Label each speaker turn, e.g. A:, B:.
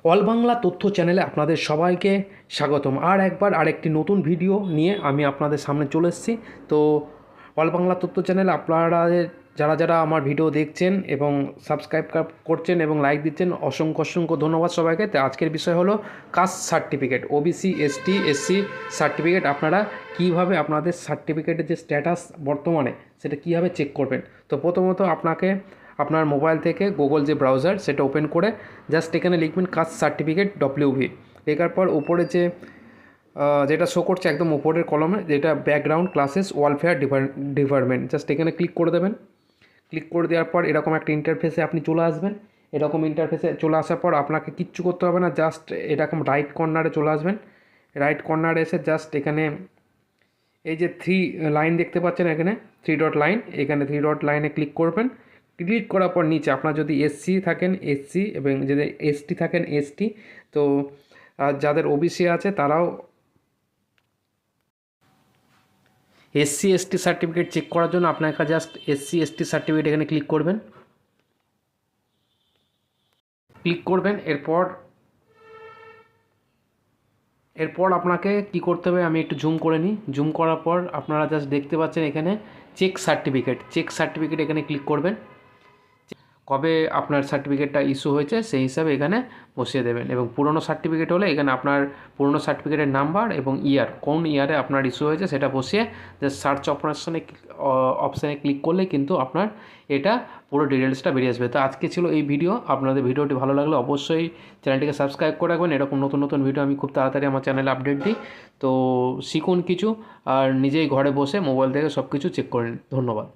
A: All Bangla তথ্য চ্যানেলে আপনাদের সবাইকে স্বাগতম। আরেকটি নতুন ভিডিও নিয়ে আমি আপনাদের সামনে চলে এসেছি। তো অল বাংলা তথ্য চ্যানেলে আপনারা যারা আমার ভিডিও দেখছেন এবং সাবস্ক্রাইব করছেন এবং লাইক দিচ্ছেন, অসংখ্য ধন্যবাদ সবাইকে। তো আজকের বিষয় হলো caste certificate, OBC, ST, SC certificate. আপনারা কীভাবে আপনাদের সার্টিফিকেটের যে স্ট্যাটাস বর্তমানে সেটা কীভাবে চেক করবেন। তো প্রথমত আপনাকে আপনার মোবাইল থেকে গুগল যে ব্রাউজার সেটা ওপেন করে জাস্ট এখানে লিখবেন কাস্ট সার্টিফিকেট ডব্লিউভি। লেখার পর উপরে যেটা শো করছে একদম উপরের কলমে, যেটা background classes welfare department, just এখানে ক্লিক করে দেবেন। ক্লিক করে দেওয়ার পর এরকম একটা ইন্টারফেসে আপনি চলে আসবেন। এরকম ইন্টারফেসে চলে আসার পর আপনাকে কিচ্ছু করতে হবে না, জাস্ট এরকম রাইট কর্নারে চলে আসবেন। রাইট কর্নারে এসে জাস্ট এখানে এই যে 3 লাইন দেখতে পাচ্ছেন, এখানে 3 ডট লাইন, এখানে 3 ডট লাইনে ক্লিক করবেন। ক্লিক করার পর নিচে আপনার যদি এসসি থাকেন এসসি এবং যদি এসটি থাকেন এসটি, তো যাদের ওবিসি আছে তারাও এসসি এসটি সার্টিফিকেট চেক করার জন্য আপনাকে জাস্ট এসসি এসটি সার্টিফিকেট এখানে ক্লিক করবেন। এরপর আপনাকে কি করতে হবে, আমি একটু জুম করে নিই। জুম করার পর আপনারা জাস্ট দেখতে পাচ্ছেন এখানে চেক সার্টিফিকেট এখানে ক্লিক করবেন। কবে আপনার সার্টিফিকেটটা ইস্যু হয়েছে সেই হিসাবে এখানে বসিয়ে দেবেন, এবং পুরনো সার্টিফিকেট হলে এখানে আপনার পুরনো সার্টিফিকেটের নাম্বার এবং ইয়ার, কোন ইয়ারে আপনার ইস্যু হয়েছে সেটা বসিয়ে জাস্ট সার্চ অপশানে ক্লিক করলে কিন্তু আপনার এটা পুরো ডিটেলসটা বেরিয়ে আসবে। তো আজকে ছিল এই ভিডিও। আপনাদের ভিডিওটি ভালো লাগলে অবশ্যই চ্যানেলটিকে সাবস্ক্রাইব করে রাখবেন। এরকম নতুন ভিডিও আমি খুব তাড়াতাড়ি আমার চ্যানেলে আপডেট দিই। তো শিখুন কিছু, আর নিজেই ঘরে বসে মোবাইল থেকে সব কিছু চেক করে নিন। ধন্যবাদ।